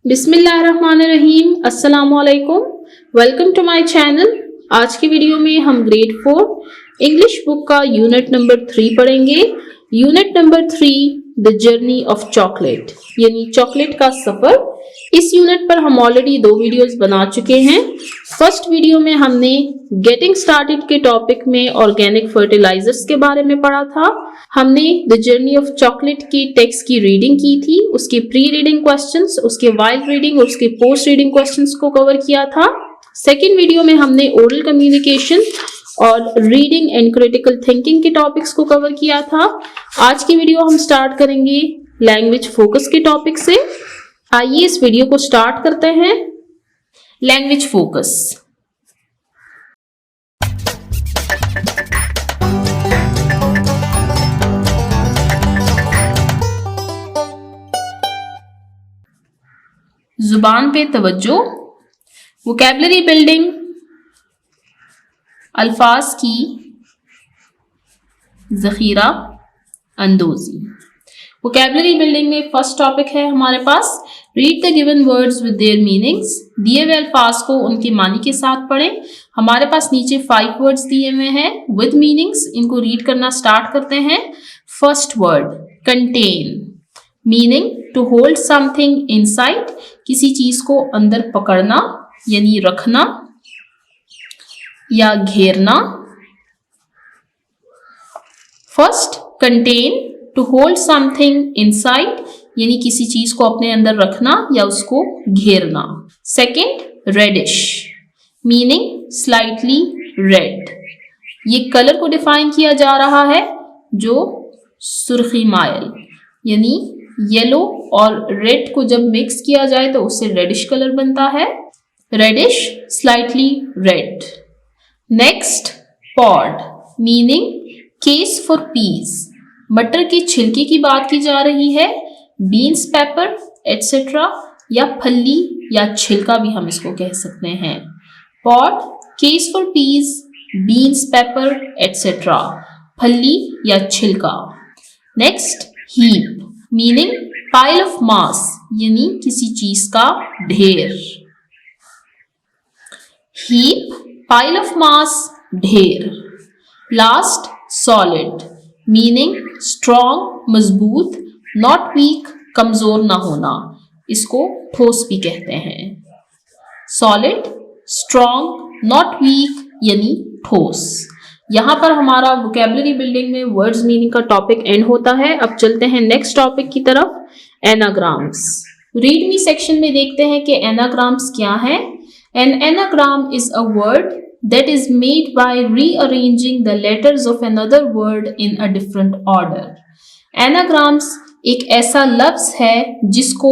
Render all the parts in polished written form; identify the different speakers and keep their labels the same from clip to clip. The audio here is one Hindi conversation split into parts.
Speaker 1: बिस्मिल्लाहिर्रहमानिर्रहीम, अस्सलामुअलैकुम। Welcome to my channel. आज की वीडियो में हम ग्रेड 4 इंग्लिश बुक का यूनिट नंबर 3 पढ़ेंगे। Unit number 3 the journey of chocolate, यानी चॉकलेट का सफर। इस यूनिट पर हम ऑलरेडी 2 वीडियोस बना चुके हैं। फर्स्ट वीडियो में हमने गेटिंग स्टार्टेड के टॉपिक में ऑर्गेनिक फर्टिलाइजर्स के बारे में पढ़ा था। हमने द जर्नी ऑफ चॉकलेट की टेक्स्ट की रीडिंग की थी, उसके प्री रीडिंग क्वेश्चंस, उसके वाइल रीडिंग और उसके पोस्ट रीडिंग क्वेश्चंस को कवर किया था। सेकेंड वीडियो में हमने ओरल कम्युनिकेशन और रीडिंग एंड क्रिटिकल थिंकिंग के टॉपिक्स को कवर किया था। आज की वीडियो हम स्टार्ट करेंगे लैंग्वेज फोकस के टॉपिक से। आइए इस वीडियो को स्टार्ट करते हैं। Language focus. जुबान पे तवज्जो, वोकैबुलरी बिल्डिंग, अल्फाज की जखीरा अंदोजी। वोकैबुलरी बिल्डिंग में फर्स्ट टॉपिक है हमारे पास read the given words with their meanings. दिए हुए अल्फाज को उनके मानी के साथ पढ़ें। हमारे पास नीचे 5 वर्ड्स दिए हुए हैं विद मीनिंग्स। इनको रीड करना स्टार्ट करते हैं। First word contain, meaning to hold something inside, किसी चीज को अंदर पकड़ना यानी रखना या घेरना। First contain, to hold something inside यानी किसी चीज को अपने अंदर रखना या उसको घेरना। Second reddish, meaning slightly red, ये कलर को डिफाइन किया जा रहा है जो सुर्खी मायल यानी येलो और रेड को जब मिक्स किया जाए तो उससे रेडिश कलर बनता है। Reddish, slightly red. Next pod, meaning case for peas, मटर के छिलके की बात की जा रही है। बीन्स, पेपर एटसेट्रा या फली या छिलका भी हम इसको कह सकते हैं। Pod, case for piece, beans, paper etcetera, फली या छिलका। Next heap, meaning pile of mass यानी किसी चीज का ढेर। हीप, पाइल ऑफ मास, ढेर। लास्ट सॉलिड, मीनिंग स्ट्रॉन्ग मजबूत, नॉट वीक कमजोर ना होना, इसको ठोस भी कहते हैं। सॉलिड, स्ट्रॉन्ग, नॉट वीक यानी ठोस। यहां पर हमारा वोकैबुलरी बिल्डिंग में वर्ड्स मीनिंग का टॉपिक एंड होता है। अब चलते हैं नेक्स्ट टॉपिक की तरफ, एनाग्राम्स। रीड मी सेक्शन में देखते हैं कि एनाग्राम्स क्या है। An anagram is a word that is made by rearranging the letters of another word in a different order. Anagrams एक ऐसा लफ्ज है जिसको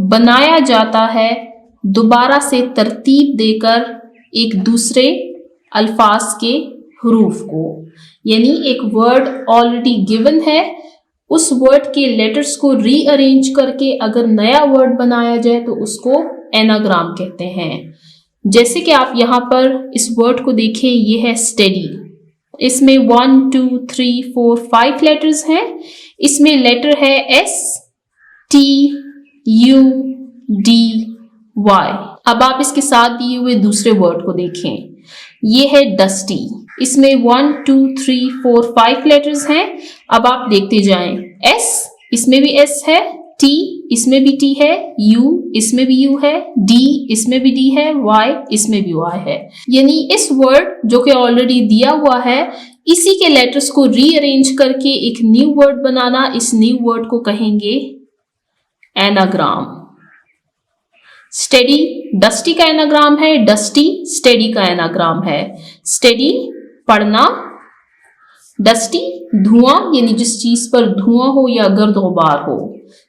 Speaker 1: बनाया जाता है दोबारा से तरतीब देकर एक दूसरे अल्फाज के हरूफ को, यानी एक वर्ड ऑलरेडी गिवन है, उस वर्ड के लेटर्स को रीअरेंज करके अगर नया वर्ड बनाया जाए तो उसको एनाग्राम कहते हैं। जैसे कि आप यहाँ पर इस वर्ड को देखें, ये है स्टडी। इसमें 1 2 3 4 5 लेटर्स हैं। इसमें लेटर है S T U D Y। अब आप इसके साथ दिए हुए दूसरे वर्ड को देखें, ये है डस्टी। इसमें 1 2 3 4 5 लेटर्स हैं। अब आप देखते जाएं, S, इसमें भी S है, T, इसमें भी T है, U, इसमें भी U है, D, इसमें भी D है, Y, इसमें भी Y है। यानी इस वर्ड जो कि ऑलरेडी दिया हुआ है, इसी के लेटर्स को रीअरेंज करके एक न्यू वर्ड बनाना, इस न्यू वर्ड को कहेंगे एनाग्राम। स्टडी डस्टी का एनाग्राम है, डस्टी स्टडी का एनाग्राम है। स्टडी पढ़ना, डस्टी धुआं यानी जिस चीज पर धुआं हो या गर्द गुबार हो।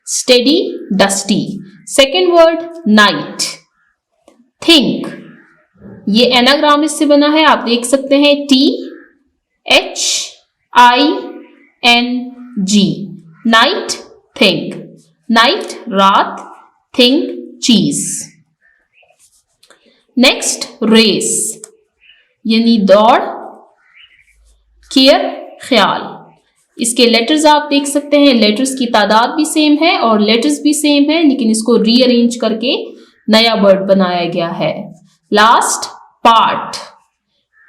Speaker 1: Steady, dusty. Second word night, think, ये एनाग्राम इससे बना है, आप देख सकते हैं THING, नाइट थिंक। नाइट रात, थिंक चीज। नेक्स्ट रेस यानी दौड़, केयर ख्याल। इसके लेटर्स आप देख सकते हैं, लेटर्स की तादाद भी सेम है और लेटर्स भी सेम है, लेकिन इसको रीअरेंज करके नया वर्ड बनाया गया है। लास्ट, पार्ट,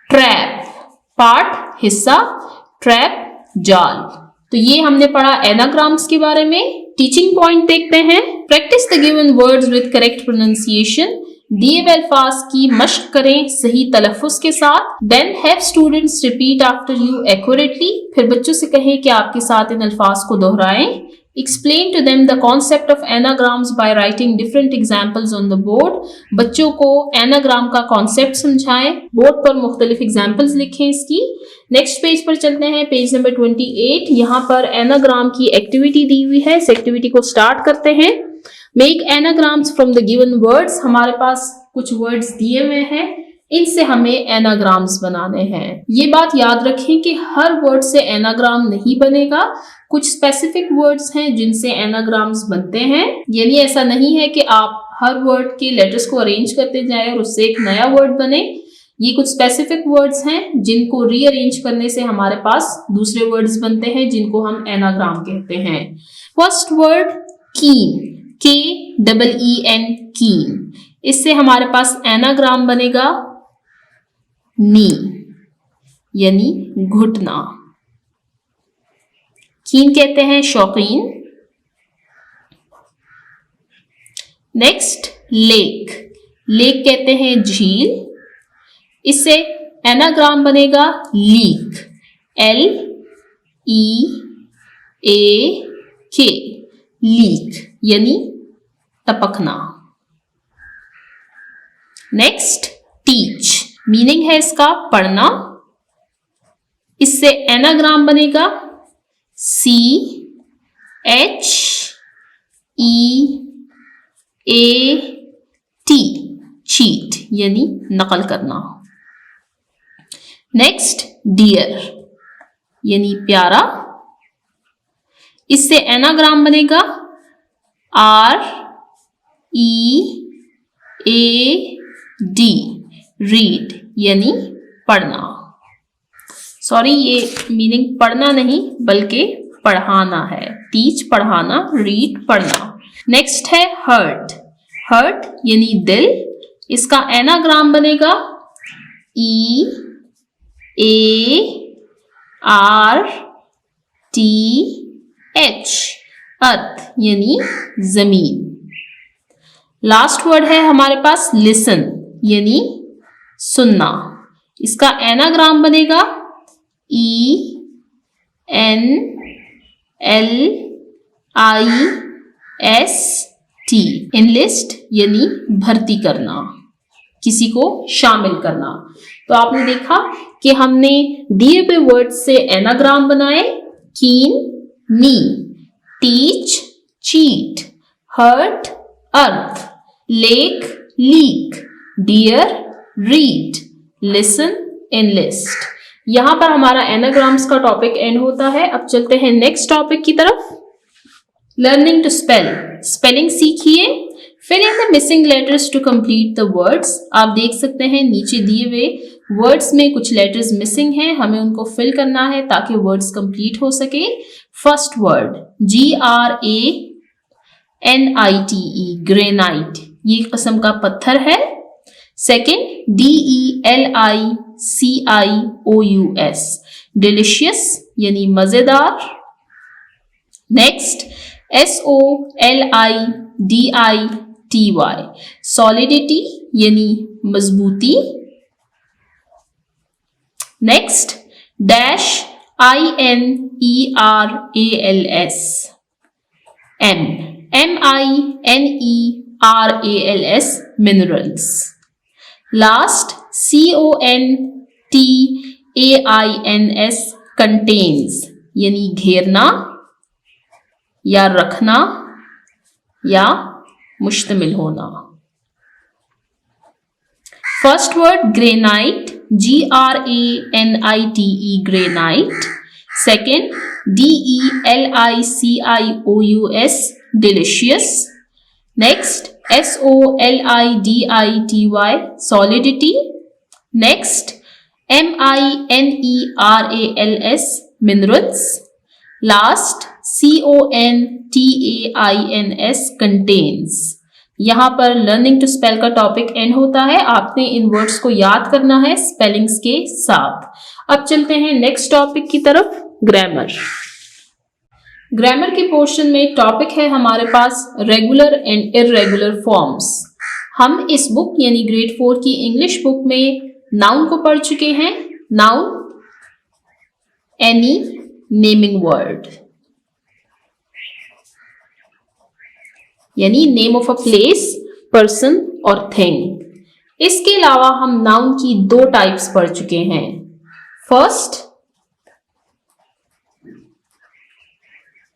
Speaker 1: ट्रैप, पार्ट हिस्सा, ट्रैप जाल। तो ये हमने पढ़ा एनाग्राम्स के बारे में। टीचिंग पॉइंट देखते हैं। Practice the given words with correct pronunciation. दिए हुए अल्फाज की मश्क करें सही तलफ़ुज़ के साथ। Then have students repeat after you accurately. फिर बच्चों से कहें कि आपके साथ इन अल्फाज को दोहराएं। Explain to them the concept of anagrams by writing different examples on the board. बच्चों को एनाग्राम का कॉन्सेप्ट समझाएं, बोर्ड पर मुख्तलिफ एग्जाम्पल्स लिखें इसकी। नेक्स्ट पेज पर चलते हैं, पेज नंबर 28। यहाँ पर एनाग्राम की एक्टिविटी दी हुई है। इस एक्टिविटी को स्टार्ट करते हैं। Make anagrams from the given words. हमारे पास कुछ वर्ड्स दिए हुए हैं, इनसे हमें एनाग्राम्स बनाने हैं। ये बात याद रखें कि हर वर्ड से एनाग्राम नहीं बनेगा, कुछ स्पेसिफिक वर्ड्स हैं जिनसे एनाग्राम्स बनते हैं। यानी ऐसा नहीं है कि आप हर वर्ड के लेटर्स को अरेंज करते जाएं और उससे एक नया वर्ड बने। ये कुछ स्पेसिफिक वर्ड्स हैं जिनको रीअरेंज करने से हमारे पास दूसरे वर्ड्स बनते हैं जिनको हम एनाग्राम कहते हैं। फर्स्ट वर्ड कीन, KEEN, कीन। इससे हमारे पास एनाग्राम बनेगा नी, यानी घुटना। कीन कहते हैं शौकीन। नेक्स्ट लेक, लेक कहते हैं झील। इससे एनाग्राम बनेगा लीक, LEAK, लीक यानी टपकना। नेक्स्ट टीच, मीनिंग है इसका पढ़ना। इससे एनाग्राम बनेगा CHEAT, चीट यानी नकल करना। नेक्स्ट डियर यानी प्यारा। इससे एनाग्राम बनेगा READ, रीड यानी पढ़ना। सॉरी, ये मीनिंग पढ़ना नहीं बल्कि पढ़ाना है। टीच पढ़ाना, रीड पढ़ना। नेक्स्ट है हर्ट, हर्ट यानी दिल। इसका एनाग्राम बनेगा EARTH, अर्थ यानी जमीन। लास्ट वर्ड है हमारे पास लिसन यानी सुनना। इसका एनाग्राम बनेगा ENLIST, इनलिस्ट यानी भर्ती करना, किसी को शामिल करना। तो आपने देखा कि हमने दिए हुए वर्ड से एनाग्राम बनाए। Keen knee, teach cheat, hurt earth, lake leak, dear read, listen enlist. यहां पर हमारा एनाग्राम्स का टॉपिक एंड होता है। अब चलते हैं नेक्स्ट टॉपिक की तरफ। लर्निंग टू स्पेल, स्पेलिंग सीखिए। Fill in the missing letters to complete the words. आप देख सकते हैं नीचे दिए हुए वर्ड्स में कुछ लेटर्स मिसिंग हैं, हमें उनको फिल करना है ताकि वर्ड्स कंप्लीट हो सके। फर्स्ट वर्ड GRANITE, ग्रेनाइट, ये किस्म का पत्थर है। सेकेंड DELICIOUS, डिलिशियस यानी मजेदार। नेक्स्ट SOLIDITY, सॉलिडिटी यानी मजबूती। Next INERALS, MINERALS, minerals. Last CONTAINS, contains यानी घेरना या रखना या मुश्तमिल होना। First word granite, GRANITE, granite. Second DELICIOUS, delicious. Next SOLIDITY, solidity. Next MINERALS, minerals. Last CONTAINS contains. यहाँ पर लर्निंग टू स्पेल का टॉपिक एंड होता है। आपने इन वर्ड्स को याद करना है स्पेलिंग्स के साथ। अब चलते हैं नेक्स्ट टॉपिक की तरफ, ग्रामर। ग्रामर के पोर्शन में टॉपिक है हमारे पास रेगुलर एंड इररेगुलर फॉर्म्स। हम इस बुक यानी ग्रेड 4 की इंग्लिश बुक में नाउन को पढ़ चुके हैं। नाउन, एनी नेमिंग वर्ड, यानी name of a place, person और थिंग। इसके अलावा हम नाउन की 2 टाइप्स पढ़ चुके हैं। First,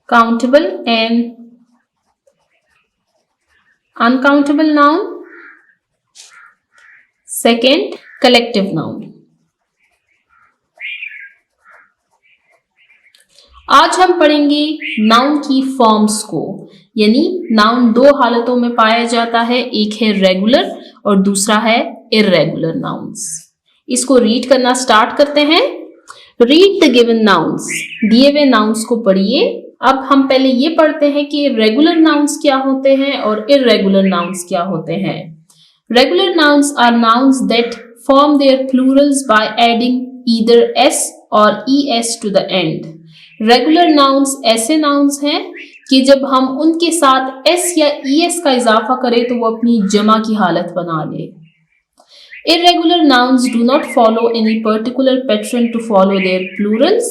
Speaker 1: countable and uncountable noun. Second, collective noun. आज हम पढ़ेंगे नाउन की फॉर्म्स को, यानी नाउन 2 हालतों में पाया जाता है, एक है रेगुलर और दूसरा है इररेगुलर नाउन्स। इसको रीड करना स्टार्ट करते हैं। रीड द गिवन नाउन्स, दिए हुए नाउन्स को पढ़िए। अब हम पहले ये पढ़ते हैं कि रेगुलर नाउन्स क्या होते हैं और इररेगुलर नाउन्स क्या होते हैं। Regular nouns are nouns that form their plurals by adding either s और es to the end. Regular nouns ऐसे नाउन्स हैं कि जब हम उनके साथ s या es का इजाफा करें तो वो अपनी जमा की हालत बना ले। Irregular nouns do not follow any particular pattern to follow their plurals,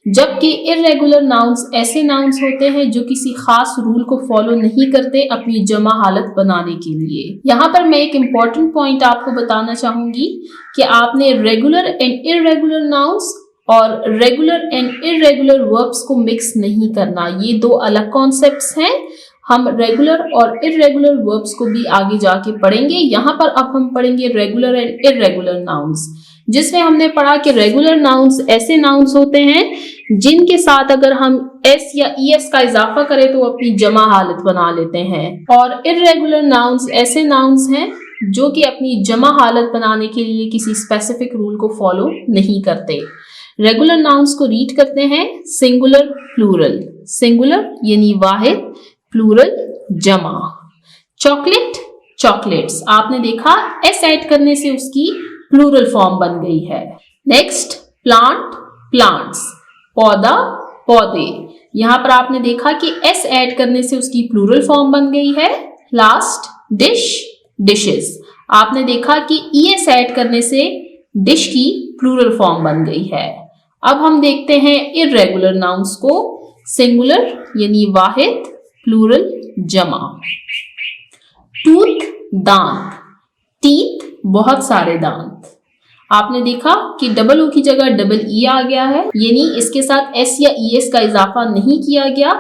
Speaker 1: जबकि इररेगुलर नाउन्स ऐसे नाउन्स होते हैं जो किसी खास रूल को फॉलो नहीं करते अपनी जमा हालत बनाने के लिए। यहाँ पर मैं एक इम्पॉर्टेंट पॉइंट आपको बताना चाहूंगी कि आपने रेगुलर एंड इररेगुलर नाउन्स और रेगुलर एंड इररेगुलर वर्ब्स को मिक्स नहीं करना। ये 2 अलग कॉन्सेप्ट्स हैं। हम रेगुलर और इररेगुलर वर्ब्स को भी आगे जाके पढ़ेंगे। यहाँ पर अब हम पढ़ेंगे रेगुलर एंड इररेगुलर नाउन्स, जिसमें हमने पढ़ा कि रेगुलर नाउन्स ऐसे नाउन्स होते हैं जिनके साथ अगर हम s या es का इजाफा करें तो अपनी जमा हालत बना लेते हैं, और इररेगुलर नाउन्स ऐसे नाउन्स हैं जो कि अपनी जमा हालत बनाने के लिए किसी स्पेसिफिक रूल को फॉलो नहीं करते। रेगुलर नाउन्स को रीड करते हैं। Singular, plural. सिंगुलर यानी वाहिद, प्लूरल जमा। Chocolate, chocolates. आपने देखा s ऐड करने से उसकी प्लूरल फॉर्म बन गई है। Next, plant, plants. पौधा, पौधे। यहां पर आपने देखा कि s ऐड करने से उसकी प्लूरल फॉर्म बन गई है। Last, dish, dishes. आपने देखा कि es ऐड करने से डिश की प्लूरल फॉर्म बन गई है। अब हम देखते हैं इररेगुलर नाउन्स को। सिंगुलर यानी वाहिद, प्लूरल जमा। टूथ, दांत। टीथ, बहुत सारे दांत। आपने देखा कि डबल ओ की जगह डबल ई आ गया है, यानी इसके साथ s या es का इजाफा नहीं किया गया,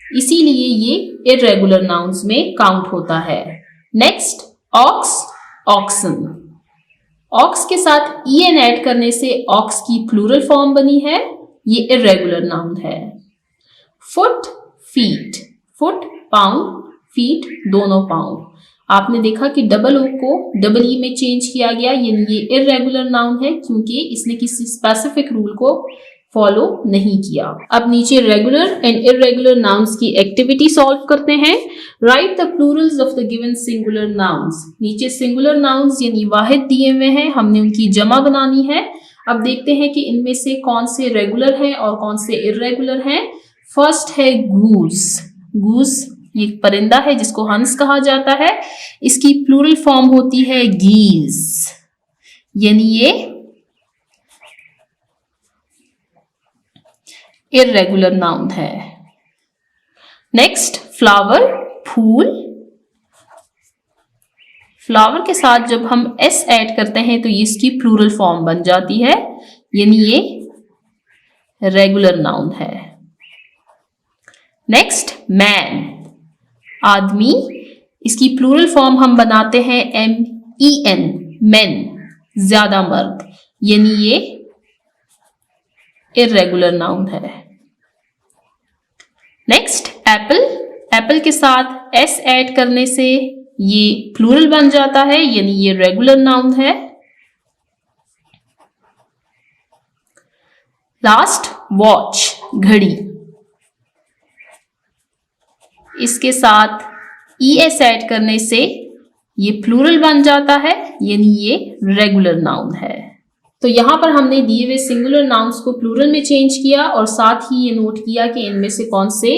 Speaker 1: इसीलिए ये इररेगुलर नाउन्स में काउंट होता है। Next, aux, oxen. ऑक्स के साथ en ऐड करने से ऑक्स की प्लूरल फॉर्म बनी है, ये इररेगुलर नाउन है। Foot, feet. फुट पाँव, फीट दोनों पाँव। आपने देखा कि डबल ओ को डबल ई में चेंज किया गया, यानी ये इररेगुलर नाउन है क्योंकि इसने किसी स्पेसिफिक रूल को फॉलो नहीं किया। अब नीचे रेगुलर एंड इररेगुलर नाउन्स की एक्टिविटी सॉल्व करते हैं। Right the Plurals of the given singular nouns. नीचे सिंगुलर नाउन्स यानी वाहिद दिए हुए हैं, हमने उनकी जमा बनानी है। अब देखते हैं कि इनमें से कौन से रेगुलर हैं और कौन से इररेगुलर हैं। फर्स्ट है गूस। गूस ये परिंदा है जिसको हंस कहा जाता है, इसकी प्लूरल फॉर्म होती है गीज, यानी ये इररेगुलर नाउन है। नेक्स्ट, फ्लावर, फूल। फ्लावर के साथ जब हम s ऐड करते हैं तो इसकी प्लूरल फॉर्म बन जाती है, यानी ये रेगुलर नाउन है। नेक्स्ट, मैन, आदमी। इसकी प्लूरल फॉर्म हम बनाते हैं MEN, मेन, ज्यादा मर्द, यानी ये इररेगुलर नाउन है। Next, Apple. एप्पल के साथ s ऐड करने से ये प्लूरल बन जाता है, यानी ये रेगुलर नाउन है। लास्ट, वॉच, घड़ी। इसके साथ es ऐड करने से ये प्लूरल बन जाता है, यानी ये रेगुलर नाउन है। तो यहाँ पर हमने दिए हुए सिंगुलर नाउन्स को प्लूरल में चेंज किया और साथ ही ये नोट किया कि इनमें से कौन से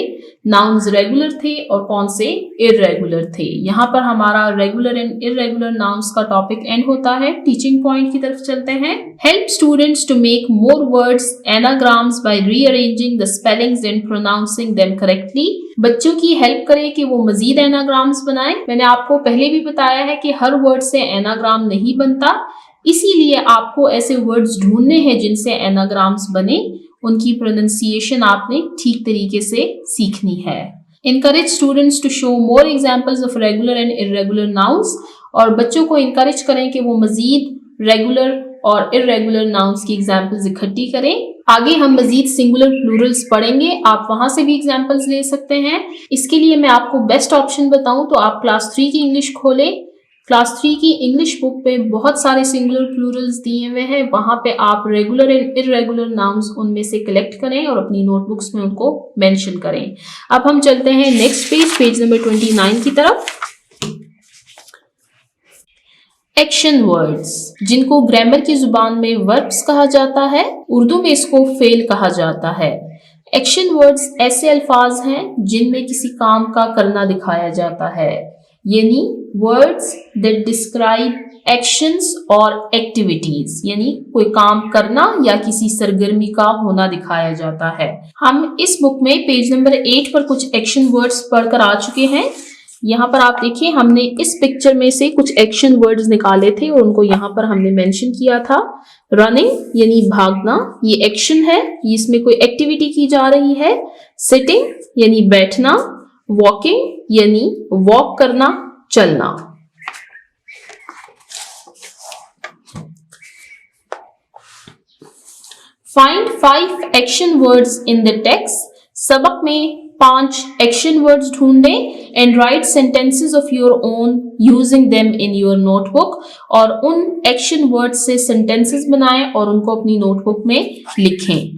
Speaker 1: नाउन्स रेगुलर थे और कौन से इररेगुलर थे। यहाँ पर हमारा रेगुलर एंड इररेगुलर नाउन्स का टॉपिक एंड होता है। टीचिंग पॉइंट की तरफ चलते हैं। Help students to make more words anagrams by rearranging the spellings and pronouncing them correctly. बच्चों की हेल्प करें कि वो मजीद एनाग्राम्स बनाएं। मैंने आपको पहले भी बताया है कि हर वर्ड से एनाग्राम नहीं बनता, इसीलिए आपको ऐसे वर्ड्स ढूंढने हैं जिनसे एनाग्राम्स बने, उनकी प्रोनाउंसिएशन आपने ठीक तरीके से सीखनी है। Encourage students to show more examples of regular and irregular nouns, और बच्चों को इनकरेज करें कि वो मजीद रेगुलर और इररेगुलर नाउन्स की एग्जाम्पल्स इकट्ठी करें। आगे हम मजीद सिंगुलर प्लूरल्स पढ़ेंगे, आप वहां से भी एग्जाम्पल्स ले सकते हैं। इसके लिए मैं आपको बेस्ट ऑप्शन बताऊं तो आप क्लास 3 की इंग्लिश खोलें। क्लास 3 की इंग्लिश बुक पे बहुत सारे सिंगुलर प्लूरल्स दिए हुए हैं, वहां पे आप रेगुलर एंड इररेगुलर नाउन्स उनमें से कलेक्ट करें और अपनी नोटबुक्स में उनको मेंशन करें। अब हम चलते हैं नेक्स्ट पेज नंबर 29 की तरफ। एक्शन वर्ड्स, जिनको ग्रामर की जुबान में वर्ब्स कहा जाता है, उर्दू में इसको फेल कहा जाता है। एक्शन वर्ड्स ऐसे अल्फाज हैं जिनमें किसी काम का करना दिखाया जाता है, यानी वर्ड्स दैट डिस्क्राइब एक्शंस और एक्टिविटीज, यानी कोई काम करना या किसी सरगर्मी का होना दिखाया जाता है। हम इस बुक में पेज नंबर 8 पर कुछ एक्शन वर्ड्स पढ़कर आ चुके हैं। यहाँ पर आप देखिए, हमने इस पिक्चर में से कुछ एक्शन वर्ड्स निकाले थे और उनको यहाँ पर हमने मेंशन किया था। रनिंग यानी भागना, ये एक्शन है, इसमें कोई एक्टिविटी की जा रही है। सिटिंग यानी बैठना। वॉकिंग यानी वॉक करना, चलना। Find 5 action words in the text. सबक में 5 एक्शन वर्ड्स ढूंढें and right sentences of your own using them in your notebook, और उन एक्शन वर्ड्स से सेंटेंसेस बनाएं और उनको अपनी नोटबुक में लिखें।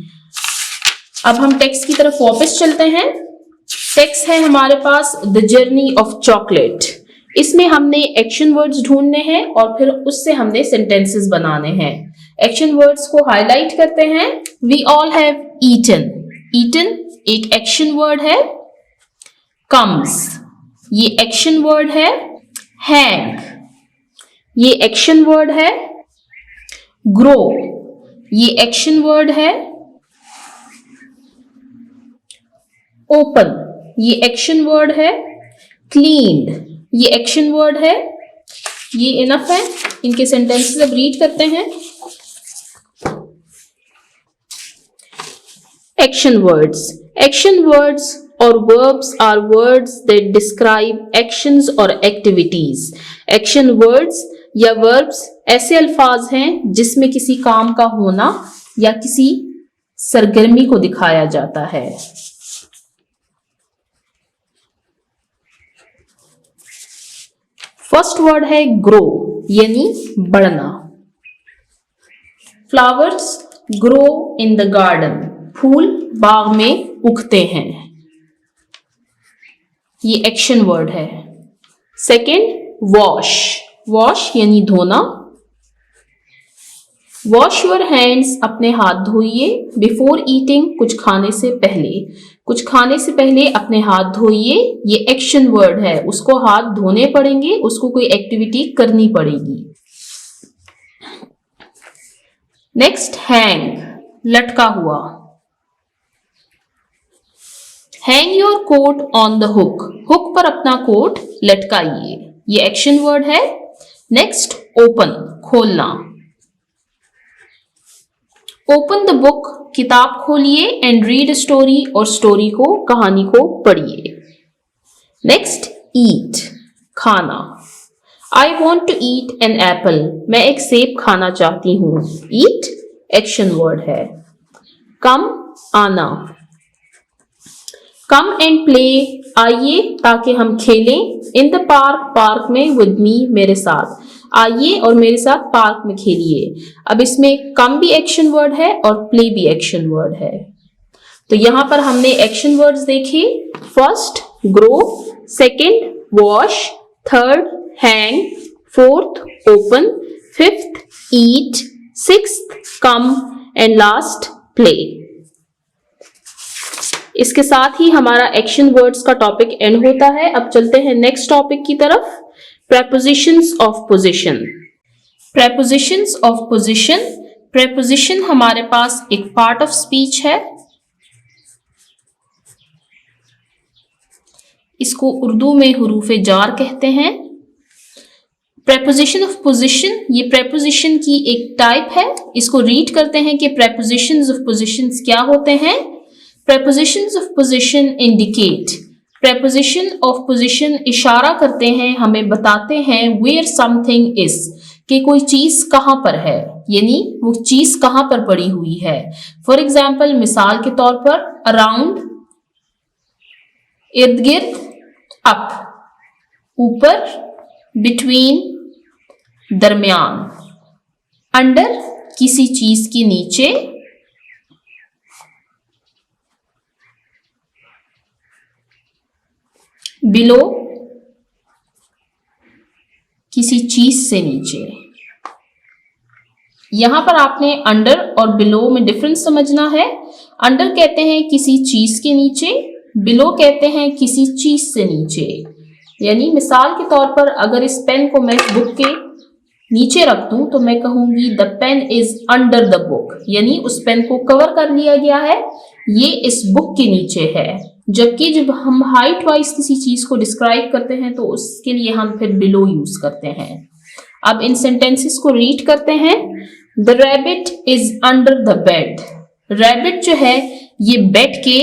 Speaker 1: अब हम टेक्स्ट की तरफ वापस चलते हैं। टेक्स्ट है हमारे पास द जर्नी ऑफ चॉकलेट। इसमें हमने एक्शन वर्ड्स ढूंढने हैं और फिर उससे हमने सेंटेंसेस बनाने हैं। एक्शन वर्ड्स को हाईलाइट करते हैं। We all have eaten. Eaten एक एक्शन वर्ड है। कम्स ये एक्शन वर्ड है। हैंग ये एक्शन वर्ड है। ग्रो ये एक्शन वर्ड है। ओपन ये एक्शन वर्ड है। क्लीन्ड ये एक्शन वर्ड है। ये इनफ है। इनके सेंटेंसेस अब रीड करते हैं। Action words. Action words or verbs are words that describe actions or activities. Action words या verbs ऐसे अल्फाज हैं जिसमें किसी काम का होना या किसी सरगर्मी को दिखाया जाता है। फर्स्ट वर्ड है ग्रो यानी बढ़ना। Flowers grow in the garden. फूल बाग में उगते हैं। ये एक्शन वर्ड है। Second wash. वॉश यानी धोना। वॉश योर हैंड्स अपने हाथ धोइए। बिफोर ईटिंग कुछ खाने से पहले। कुछ खाने से पहले अपने हाथ धोइए, ये एक्शन वर्ड है। उसको हाथ धोने पड़ेंगे, उसको कोई एक्टिविटी करनी पड़ेगी। नेक्स्ट हैंग लटका हुआ। Hang your coat on the hook. Hook पर अपना कोट लटकाइए, ये एक्शन वर्ड है। नेक्स्ट ओपन खोलना। ओपन द बुक किताब खोलिए एंड रीड स्टोरी और स्टोरी को कहानी को पढ़िए। नेक्स्ट ईट खाना। I want to eat an apple. मैं एक सेब खाना चाहती हूँ। ईट एक्शन वर्ड है। कम आना। कम एंड प्ले आइए ताकि हम खेलें। इन द पार्क पार्क में विद मी मेरे साथ। आइए और मेरे साथ पार्क में खेलिए। अब इसमें कम भी एक्शन वर्ड है और प्ले भी एक्शन वर्ड है। तो यहां पर हमने एक्शन वर्ड्स देखे। First grow, second wash, third hang, fourth open, fifth eat, sixth come and last play. इसके साथ ही हमारा एक्शन वर्ड्स का टॉपिक एंड होता है। अब चलते हैं नेक्स्ट टॉपिक की तरफ, prepositions of position. Prepositions of position, preposition हमारे पास एक पार्ट ऑफ स्पीच है। इसको उर्दू में हुरूफे जार कहते हैं। प्रेपोजिशन ऑफ पोजीशन, ये प्रेपोजिशन की एक टाइप है। इसको रीड करते हैं कि प्रेपोजिशंस ऑफ पोजीशंस क्या होते हैं। Prepositions of position indicate, preposition of position इशारा करते हैं, हमें बताते हैं वेयर समथिंग इज, कि कोई चीज कहां पर है, यानी वो चीज कहां पर पड़ी हुई है। फॉर एग्जाम्पल, मिसाल के तौर पर अराउंड, इर्द गिर्द, अप, ऊपर, बिटवीन, दरमियान, अंडर, किसी चीज के नीचे, बिलो, किसी चीज से नीचे। यहां पर आपने अंडर और बिलो में डिफरेंस समझना है। अंडर कहते हैं किसी चीज के नीचे, बिलो कहते हैं किसी चीज से नीचे। यानी मिसाल के तौर पर अगर इस पेन को मैं बुक के नीचे रख दूं तो मैं कहूंगी the pen is under the book, यानी उस पेन को कवर कर लिया गया है, ये इस बुक के नीचे है। जबकि जब हम हाइट वाइज किसी चीज को डिस्क्राइब करते हैं तो उसके लिए हम फिर बिलो यूज करते हैं। अब इन सेंटेंसेस को रीड करते हैं। The rabbit is under the bed, rabbit जो है ये बेड के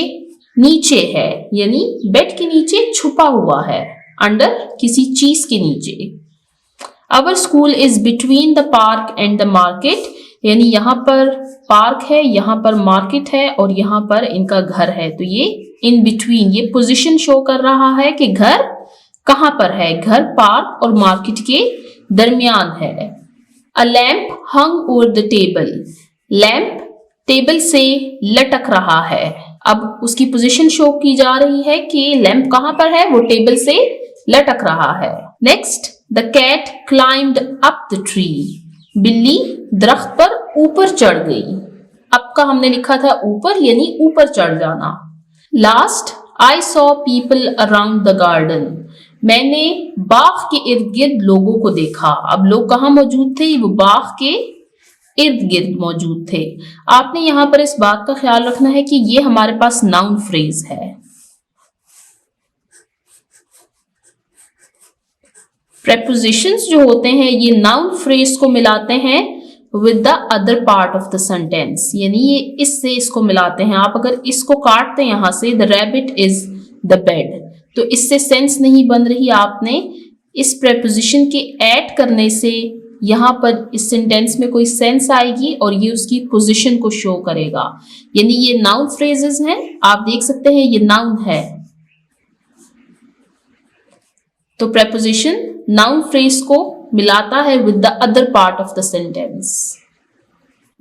Speaker 1: नीचे है, यानी बेड के नीचे छुपा हुआ है, अंडर किसी चीज के नीचे। अवर school is between the park and the market, यानी यहाँ पर पार्क है, यहाँ पर मार्केट है और यहाँ पर इनका घर है, तो ये इन बिटवीन, ये पोजीशन शो कर रहा है कि घर कहाँ पर है। घर पार्क और मार्केट के दरमियान है। अ lamp hung over the table, lamp table से लटक रहा है। अब उसकी पोजीशन शो की जा रही है कि लैम्प कहाँ पर है, वो टेबल से लटक रहा है। Next, the cat climbed up the tree, बिल्ली दरख्त पर ऊपर चढ़ गई। अप का हमने लिखा था ऊपर, यानी ऊपर चढ़ जाना। Last, I saw people around the garden, मैंने बाग के इर्द गिर्द लोगों को देखा। अब लोग कहाँ मौजूद थे, वो बाग के इर्द गिर्द मौजूद थे। आपने यहाँ पर इस बात का ख्याल रखना है कि ये हमारे पास नाउन फ्रेज है। प्रेपोजिशंस जो होते हैं ये नाउन फ्रेज को मिलाते हैं with the other part of the sentence, यानी ये इससे इसको मिलाते हैं। आप अगर इसको काटते हैं यहाँ से, the rabbit is the bed, तो इससे सेंस नहीं बन रही। आपने इस प्रेपोजिशन के ऐड करने से यहाँ पर इस सेंटेंस में कोई सेंस आएगी और ये उसकी पोजीशन को शो करेगा। यानी ये नाउन फ्रेजेस हैं, आप देख सकते हैं ये नाउन है। तो प्रेपोजिशन नाउन फ्रेज को मिलाता है with the other part of the sentence.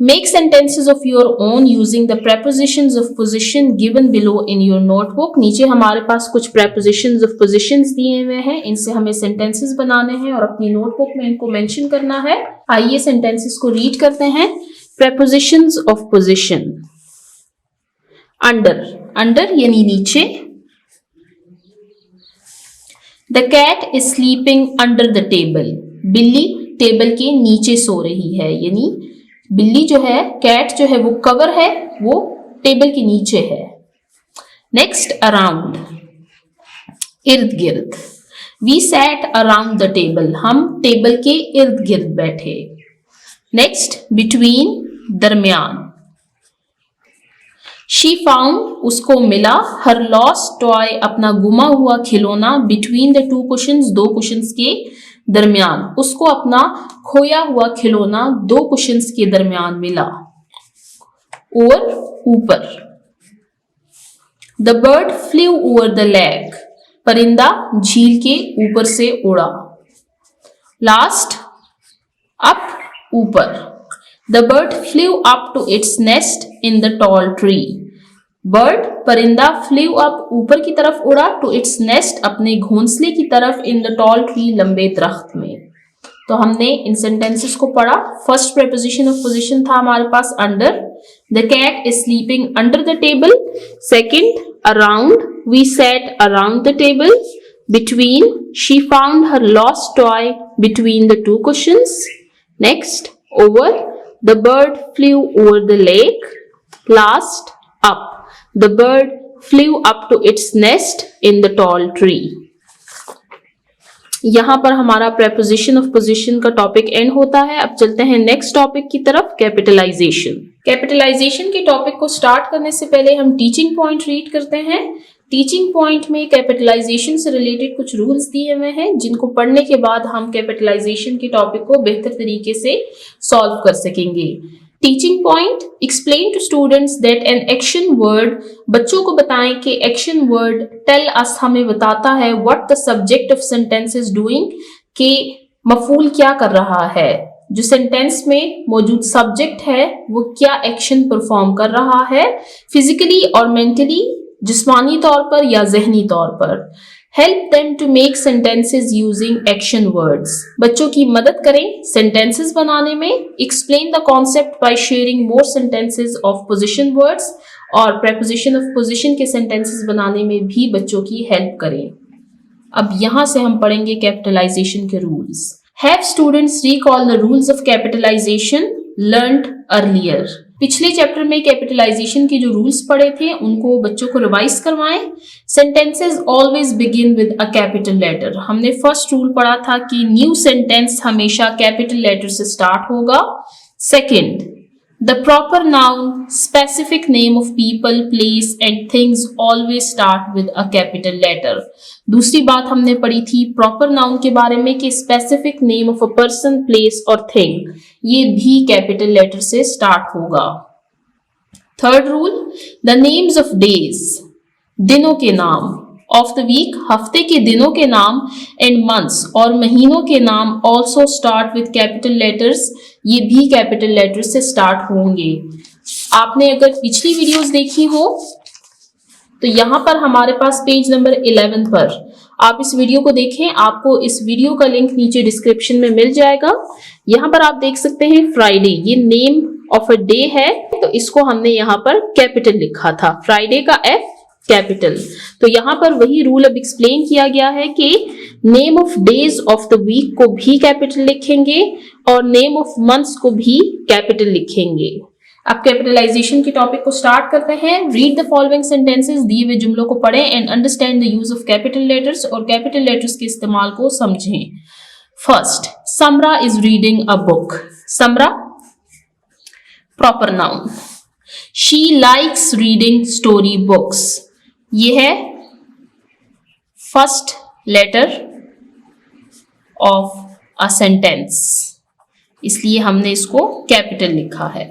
Speaker 1: Make sentences of your own using the prepositions of position given below in your notebook. नीचे हमारे पास कुछ प्रेपोजिशंस ऑफ पोजीशंस दिए हुए हैं, इनसे हमें सेंटेंसेस बनाने हैं और अपनी नोटबुक में इनको मेंशन करना है। आइए सेंटेंसेस को रीड करते हैं। Prepositions of position, under, under यानी नीचे। The cat is sleeping under the table, बिल्ली टेबल के नीचे सो रही है, यानी बिल्ली जो है, कैट जो है वो कवर है, वो टेबल के नीचे है। नेक्स्ट, अराउंड, इर्द गिर्द। We sat around the table, हम टेबल के इर्द गिर्द बैठे। नेक्स्ट, बिटवीन, दरमियान। शी फाउंड, उसको मिला, हर लॉस्ट टॉय, अपना गुमा हुआ खिलौना, बिटवीन द टू कुशंस, दो कुशंस के दरमियान, उसको अपना खोया हुआ खिलौना दो कुशंस के दरमियान मिला। और ऊपर, the bird flew over the lake, परिंदा झील के ऊपर से उड़ा। लास्ट, अप, ऊपर। The bird flew up to its nest in the tall tree, bird परिंदा फ्लेव अप ऊपर की तरफ उड़ा टू इट्स नेस्ट अपने घोंसले की तरफ इन द टॉल ट्री लंबे दरख्त में। तो हमने इन सेंटेंसेस को पढ़ा। फर्स्ट प्रेपोजिशन ऑफ पोजीशन था हमारे पास under, the cat is sleeping under the table. Second around, we sat around the table. Between, she found her lost toy between the two cushions. Next over, the bird flew over the lake. Last up, the bird flew up to its nest in the tall tree। यहां पर हमारा preposition of position का टॉपिक एंड होता है। अब चलते हैं नेक्स्ट टॉपिक की तरफ, कैपिटलाइजेशन। कैपिटलाइजेशन के टॉपिक को स्टार्ट करने से पहले हम टीचिंग पॉइंट रीड करते हैं। टीचिंग पॉइंट में कैपिटलाइजेशन से रिलेटेड कुछ रूल्स दिए हुए हैं जिनको पढ़ने के बाद हम कैपिटलाइजेशन के टॉपिक को बेहतर तरीके से सॉल्व कर सकेंगे। Teaching point, explain to students that an action word, बच्चों को बताएं कि एक्शन वर्ड टेल अस हमें बताता है what the subject of sentence is doing, कि मफूल क्या कर रहा है, जो सेंटेंस में मौजूद सब्जेक्ट है वो क्या एक्शन परफॉर्म कर रहा है, फिजिकली और मेंटली, जिस्मानी तौर पर या जहनी तौर पर। Help them to make sentences using action words, बच्चों की मदद करें सेंटेंसेस बनाने में। Explain the concept by sharing more sentences of position words, और प्रेपोजिशन ऑफ पोजीशन के सेंटेंसेस बनाने में भी बच्चों की हेल्प करें। अब यहां से हम पढ़ेंगे कैपिटलाइजेशन के rules. Have students recall the rules of capitalisation learned earlier. पिछले चैप्टर में कैपिटलाइजेशन के जो रूल्स पढ़े थे उनको बच्चों को रिवाइज करवाएं। Sentences always begin with a capital letter. हमने फर्स्ट रूल पढ़ा था कि न्यू सेंटेंस हमेशा कैपिटल लेटर से स्टार्ट होगा। Second, the proper noun, specific name of people, place and things always start with a capital letter. दूसरी बात हमने पढ़ी थी प्रॉपर नाउन के बारे में कि specific name of a person, place और थिंग ये भी कैपिटल लेटर से स्टार्ट होगा। Third rule, the names of days, दिनों के नाम, ऑफ द वीक, हफ्ते के दिनों के नाम, एंड मंथ्स और महीनों के नाम also start with capital letters, ये भी कैपिटल लेटर से स्टार्ट होंगे। आपने अगर पिछली वीडियोस देखी हो तो यहाँ पर हमारे पास पेज नंबर 11 पर आप इस वीडियो को देखें, आपको इस वीडियो का लिंक नीचे डिस्क्रिप्शन में मिल जाएगा। यहाँ पर आप देख सकते हैं फ्राइडे, ये नेम ऑफ अ डे है तो इसको हमने यहाँ पर कैपिटल लिखा था, फ्राइडे का एफ कैपिटल। तो यहाँ पर वही रूल अब एक्सप्लेन किया गया है कि name of days of the week को भी कैपिटल लिखेंगे और नेम ऑफ मंथ्स को भी कैपिटल लिखेंगे। अब कैपिटलाइजेशन के टॉपिक को स्टार्ट करते हैं। रीड द फॉलोइंग सेंटेंसेस, दिए हुए जुमलों को पढ़ें and understand the use of capital letters, और कैपिटल लेटर्स के इस्तेमाल को समझें। First, Samra is reading a book. Samra proper noun. She likes reading story books, ये है first letter of a sentence, इसलिए हमने इसको कैपिटल लिखा है।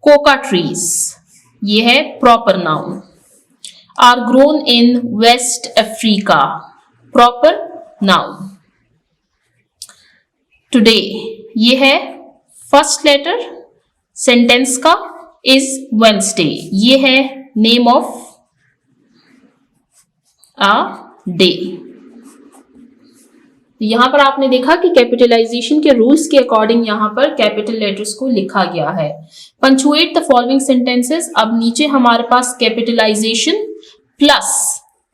Speaker 1: कोका ट्रीज, ये है proper noun. Are grown in West Africa, proper noun. Today, ये है फर्स्ट लेटर सेंटेंस का, इज वेडनेसडे, ये है नेम ऑफ अ डे। यहां पर आपने देखा कि कैपिटलाइजेशन के रूल्स के अकॉर्डिंग यहां पर कैपिटल लेटर्स को लिखा गया है। Punctuate the following sentences. अब नीचे हमारे पास कैपिटलाइजेशन प्लस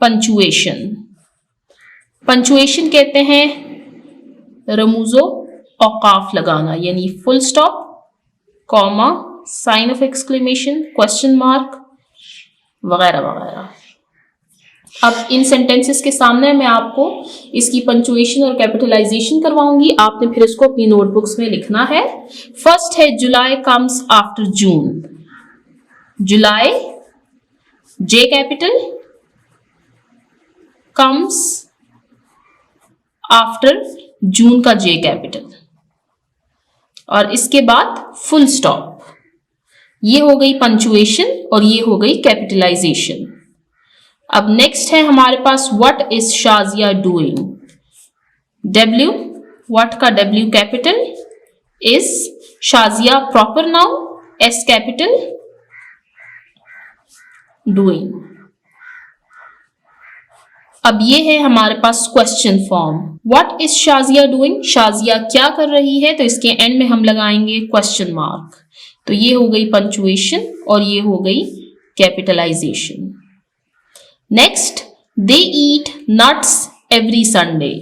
Speaker 1: पंचुएशन। पंचुएशन कहते हैं रमूजो औकाफ लगाना, यानी full stop, comma, sign of exclamation, question mark वगैरह वगैरह। अब इन सेंटेंसेस के सामने मैं आपको इसकी पंचुएशन और कैपिटलाइजेशन करवाऊंगी, आपने फिर इसको अपनी नोटबुक्स में लिखना है। फर्स्ट है July comes after June. July J capital, comes after June का जे कैपिटल, और इसके बाद फुल स्टॉप। ये हो गई पंचुएशन और ये हो गई कैपिटलाइजेशन। अब नेक्स्ट है हमारे पास what is Shazia doing. W, what का W capital, is Shazia proper noun, S capital, doing. अब ये है हमारे पास question form. What is Shazia doing? Shazia क्या कर रही है? तो इसके एंड में हम लगाएंगे क्वेश्चन मार्क। तो ये हो गई पंक्चुएशन और ये हो गई कैपिटलाइजेशन। नेक्स्ट, दे ईट नट्स एवरी संडे।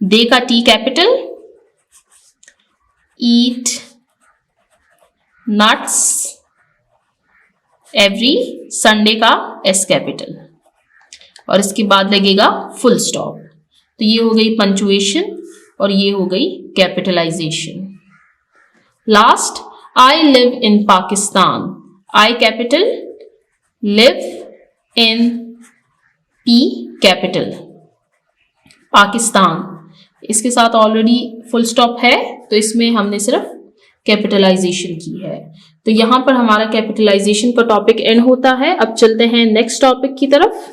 Speaker 1: दे का टी कैपिटल, ईट नट्स, एवरी संडे का एस कैपिटल और इसके बाद लगेगा फुल स्टॉप। तो ये हो गई पंक्चुएशन और ये हो गई capitalisation. Last, I live in Pakistan. I capital, live in P capital, Pakistan. इसके साथ ऑलरेडी फुल स्टॉप है तो इसमें हमने सिर्फ कैपिटलाइजेशन की है। तो यहां पर हमारा कैपिटलाइजेशन का टॉपिक एंड होता है। अब चलते हैं नेक्स्ट टॉपिक की तरफ।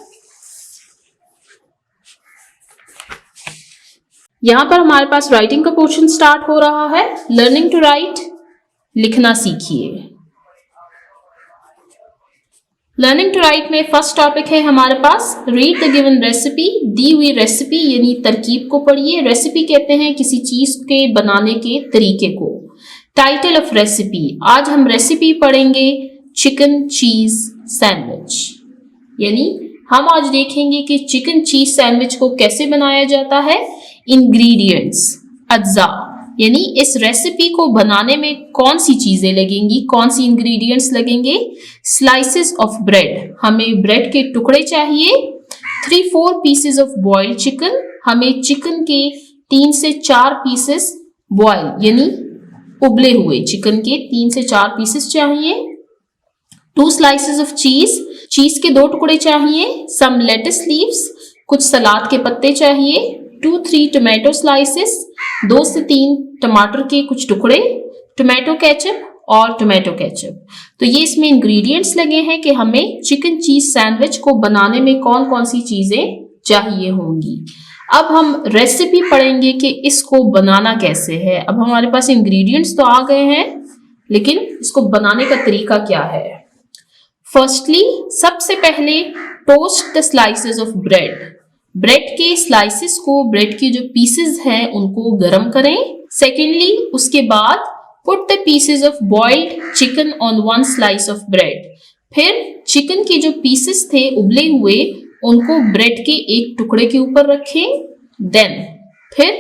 Speaker 1: यहां पर हमारे पास राइटिंग का पोर्शन स्टार्ट हो रहा है। लर्निंग टू राइट, लिखना सीखिए। लर्निंग टू राइट में फर्स्ट टॉपिक है हमारे पास रीड द गिवन रेसिपी। दी हुई रेसिपी यानी तरकीब को पढ़िए। रेसिपी कहते हैं किसी चीज के बनाने के तरीके को। टाइटल ऑफ रेसिपी, आज हम रेसिपी पढ़ेंगे चिकन चीज सैंडविच। यानी हम आज देखेंगे कि चिकन चीज सैंडविच को कैसे बनाया जाता है। इंग्रेडिएंट्स, अज्जा, यानी इस रेसिपी को बनाने में कौन सी चीजें लगेंगी, कौन सी इंग्रेडिएंट्स लगेंगे। स्लाइसेस ऑफ ब्रेड, हमें ब्रेड के टुकड़े चाहिए। 3-4 पीसेस ऑफ बॉइल्ड चिकन, हमें चिकन के 3 से 4 पीसेस बॉयल यानी उबले हुए चिकन के 3 से 4 पीसेस चाहिए। 2 स्लाइसेस ऑफ चीज, चीज के 2 टुकड़े चाहिए। सम लेटस लीव्स, कुछ सलाद के पत्ते चाहिए। 2-3 टोमेटो स्लाइसेस, 2 से 3 टमाटर के कुछ टुकड़े। टोमेटो केचप और टोमेटो केचप। तो ये इसमें इंग्रेडिएंट्स लगे हैं कि हमें चिकन चीज सैंडविच को बनाने में कौन कौन सी चीजें चाहिए होंगी। अब हम रेसिपी पढ़ेंगे कि इसको बनाना कैसे है। अब हमारे पास इंग्रेडिएंट्स तो आ गए हैं लेकिन इसको बनाने का तरीका क्या है। फर्स्टली, सबसे पहले toast the slices of bread. Bread के स्लाइसेस को, ब्रेड के जो पीसेस हैं उनको गर्म करें। सेकेंडली, उसके बाद put the pieces of boiled chicken on 1 slice of bread. फिर चिकन के जो पीसेस थे उबले हुए उनको ब्रेड के एक टुकड़े के ऊपर रखें। देन फिर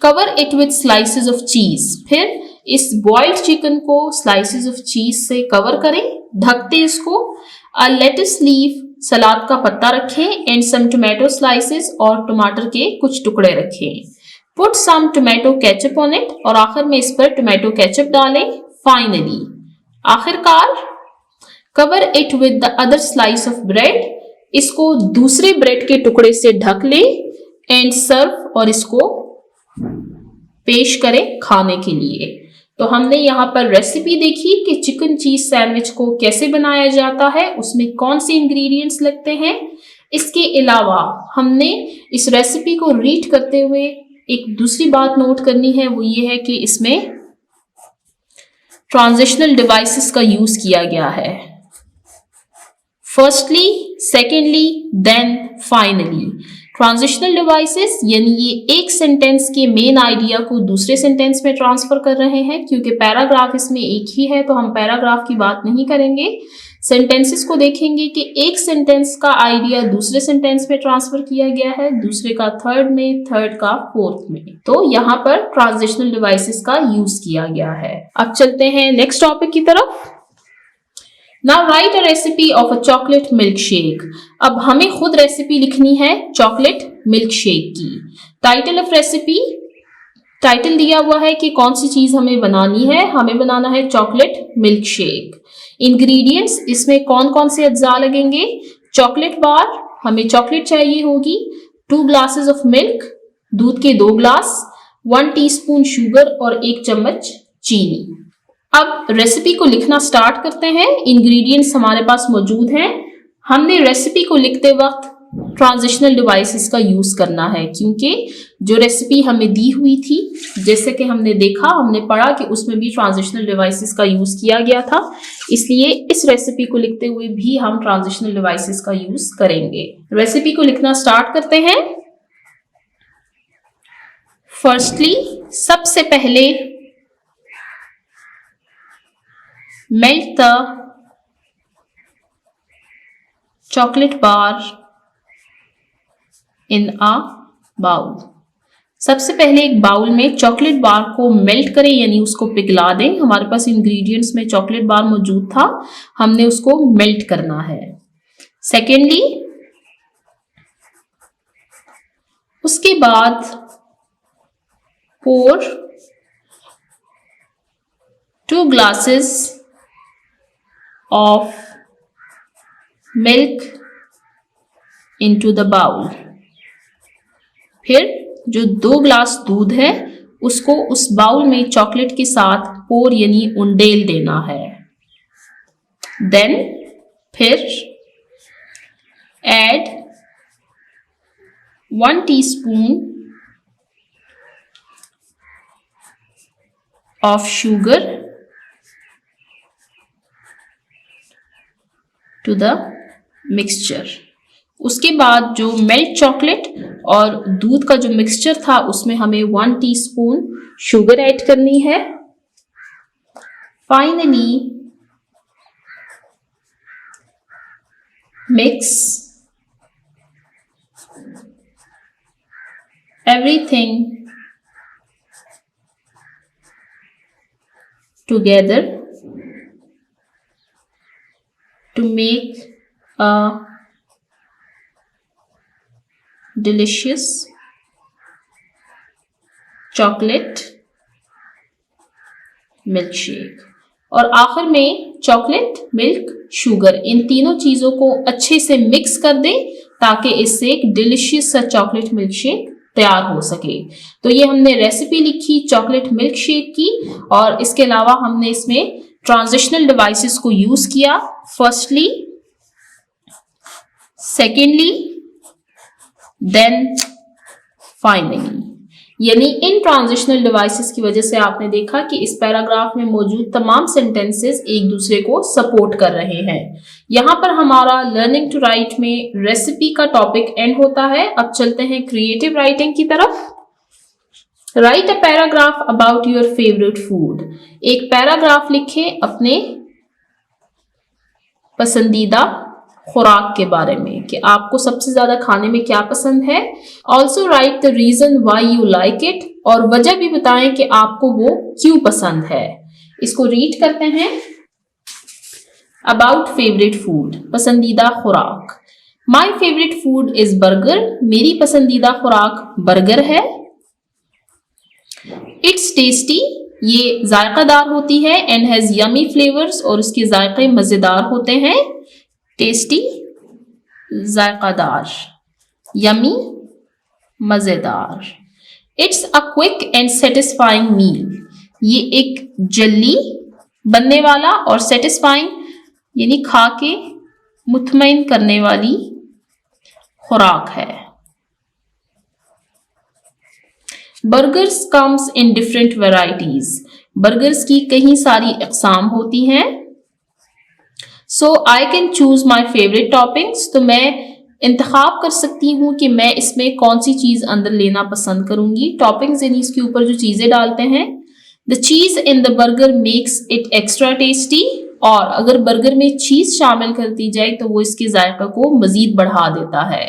Speaker 1: cover it with slices of चीज। फिर इस बॉइल्ड चिकन को स्लाइसेस ऑफ चीज से कवर करें, ढकते इसको। अ लेटस लीफ, सलाद का पत्ता रखें। एंड सम टोमेटो स्लाइसेस, और टमाटर के कुछ टुकड़े रखें। Put some tomato ketchup on it, और आखिर में इस पर टोमेटो केचप डालें। फाइनली, आखिरकार, cover it with the other slice of bread. इसको दूसरे ब्रेड के टुकड़े से ढक लें। एंड सर्व, और इसको पेश करें खाने के लिए। तो हमने यहाँ पर रेसिपी देखी कि चिकन चीज सैंडविच को कैसे बनाया जाता है, उसमें कौन से इंग्रेडिएंट्स लगते हैं। इसके अलावा हमने इस रेसिपी को रीड करते हुए एक दूसरी बात नोट करनी है, वो ये है कि इसमें ट्रांजिशनल डिवाइसेस का यूज किया गया है। Firstly, secondly, then finally. Transitional devices यानी ये एक सेंटेंस के मेन आइडिया को दूसरे सेंटेंस में ट्रांसफर कर रहे हैं। क्योंकि पैराग्राफ इसमें एक ही है तो हम पैराग्राफ की बात नहीं करेंगे। सेंटेंसेस को देखेंगे कि एक सेंटेंस का आइडिया दूसरे सेंटेंस में ट्रांसफर किया गया है, दूसरे का थर्ड में, थर्ड का फोर्थ में। तो यहाँ पर ट्रांजिशनल डिवाइसेस का यूज किया गया है। अब चलते हैं नेक्स्ट टॉपिक की तरफ। Now write a recipe of a chocolate milkshake. अब हमें खुद रेसिपी लिखनी है चॉकलेट मिल्क शेक की। टाइटल ऑफ रेसिपी, टाइटल दिया हुआ है कि कौन सी चीज हमें बनानी है। हमें बनाना है चॉकलेट मिल्क शेक। इंग्रेडिएंट्स, इसमें कौन कौन से अज्जा लगेंगे। चॉकलेट बार, हमें चॉकलेट चाहिए होगी। 2 ग्लासेस ऑफ मिल्क, दूध के 2 ग्लास। 1 टीस्पून शुगर और 1 चम्मच चीनी। अब रेसिपी को लिखना स्टार्ट करते हैं। इंग्रेडिएंट्स हमारे पास मौजूद हैं। हमने रेसिपी को लिखते वक्त ट्रांजिशनल डिवाइसेस का यूज करना है क्योंकि जो रेसिपी हमें दी हुई थी, जैसे कि हमने देखा, हमने पढ़ा कि उसमें भी ट्रांजिशनल डिवाइसेस का यूज किया गया था, इसलिए इस रेसिपी को लिखते हुए भी हम ट्रांजिशनल डिवाइसेस का यूज करेंगे। रेसिपी को लिखना स्टार्ट करते हैं। फर्स्टली, सबसे पहले melt the chocolate bar in a bowl. सबसे पहले एक बाउल में चॉकलेट बार को मेल्ट करें, यानी उसको पिघला दें। हमारे पास इंग्रेडिएंट्स में चॉकलेट बार मौजूद था, हमने उसको मेल्ट करना है। सेकेंडली, उसके बाद pour 2 glasses of milk into the bowl। फिर जो 2 ग्लास दूध है उसको उस बाउल में चॉकलेट के साथ पोर यानी उंडेल देना है। देन फिर add 1 teaspoon of sugar to the mixture। उसके बाद जो मेल्ट चॉकलेट और दूध का जो मिक्सचर था उसमें हमें 1 टीस्पून शुगर ऐड करनी है। Finally mix everything together to make a delicious chocolate milkshake। और आखिर में चॉकलेट, मिल्क, शुगर, इन तीनों चीजों को अच्छे से मिक्स कर दें ताकि इससे एक डिलिशियस सा चॉकलेट मिल्कशेक तैयार हो सके। तो ये हमने रेसिपी लिखी चॉकलेट मिल्क शेक की, और इसके अलावा हमने इसमें ट्रांजिशनल डिवाइसेस को यूज किया। Firstly, secondly, then finally. यानी इन ट्रांजिशनल डिवाइसेस की वजह से आपने देखा कि इस पैराग्राफ में मौजूद तमाम सेंटेंसेस एक दूसरे को सपोर्ट कर रहे हैं। यहाँ पर हमारा लर्निंग टू राइट में रेसिपी का टॉपिक एंड होता है। अब चलते हैं क्रिएटिव राइटिंग की तरफ। Right a paragraph about your favourite food. एक पैराग्राफ लिखें अपने पसंदीदा खुराक के बारे में कि आपको सबसे ज्यादा खाने में क्या पसंद है। Also write the reason why you like it, और वजह भी बताएं कि आपको वो क्यों पसंद है। इसको रीड करते हैं। अबाउट फेवरेट फूड, पसंदीदा खुराक। माई फेवरेट फूड इज बर्गर, मेरी पसंदीदा खुराक बर्गर है। इट्स टेस्टी, ये जायकादार होती है। एंड हैज यमी फ्लेवर्स, और उसके जायके मजेदार होते हैं। टेस्टी, जायकादार, यमी, मजेदार। It's a quick and satisfying meal, ये एक जल्दी बनने वाला और सेटिस्फाइंग यानी खा के मुतमईन करने वाली खुराक है। Burgers comes in different varieties, burgers की कई सारी अक़साम होती हैं। So I can choose my favourite toppings, तो मैं इंतखाब कर सकती हूँ कि मैं इसमें कौन सी चीज अंदर लेना पसंद करूंगी। टॉपिंग्स यानी इसके ऊपर जो चीजें डालते हैं। द चीज in the burger makes it extra tasty, और अगर बर्गर में चीज शामिल कर दी जाए तो वो इसके जायका को मजीद बढ़ा देता है।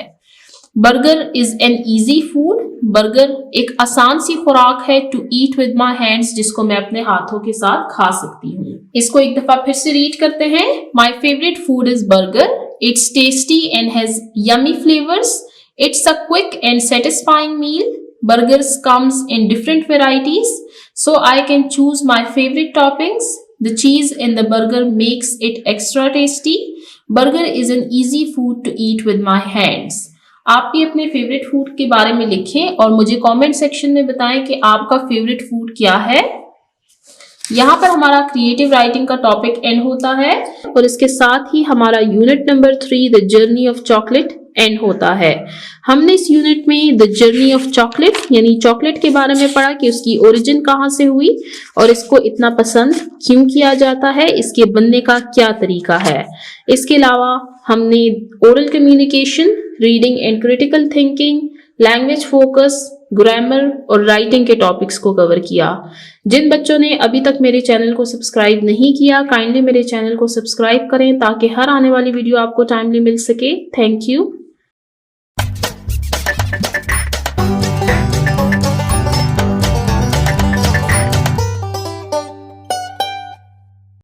Speaker 1: Burger is an easy food, burger एक आसान सी खुराक है। To eat with my hands, जिसको मैं अपने हाथों के साथ खा सकती हूँ। इसको एक दफा फिर से रीड करते हैं। My favourite food is burger, it's tasty and has yummy flavours. It's a quick and satisfying meal. Burgers comes in different varieties, so I can choose my favorite toppings. The cheese in the burger makes it extra tasty. Burger is an easy food to eat with my hands. आप भी अपने फेवरेट फूड के बारे में लिखें और मुझे कमेंट सेक्शन में बताएं कि आपका फेवरेट फूड क्या है। यहाँ पर हमारा क्रिएटिव राइटिंग का टॉपिक एंड होता है और इसके साथ ही हमारा unit number 3 the journey of chocolate and होता है। हमने इस यूनिट में द जर्नी ऑफ चॉकलेट यानी चॉकलेट के बारे में पढ़ा कि उसकी ओरिजिन कहाँ से हुई और इसको इतना पसंद क्यों किया जाता है, इसके बनने का क्या तरीका है। इसके अलावा हमने oral communication, reading and critical thinking, language focus, grammar और राइटिंग के टॉपिक्स को कवर किया। जिन बच्चों ने अभी तक मेरे चैनल को सब्सक्राइब नहीं किया, काइंडली मेरे चैनल को सब्सक्राइब करें ताकि हर आने वाली वीडियो आपको टाइमली मिल सके। Thank you.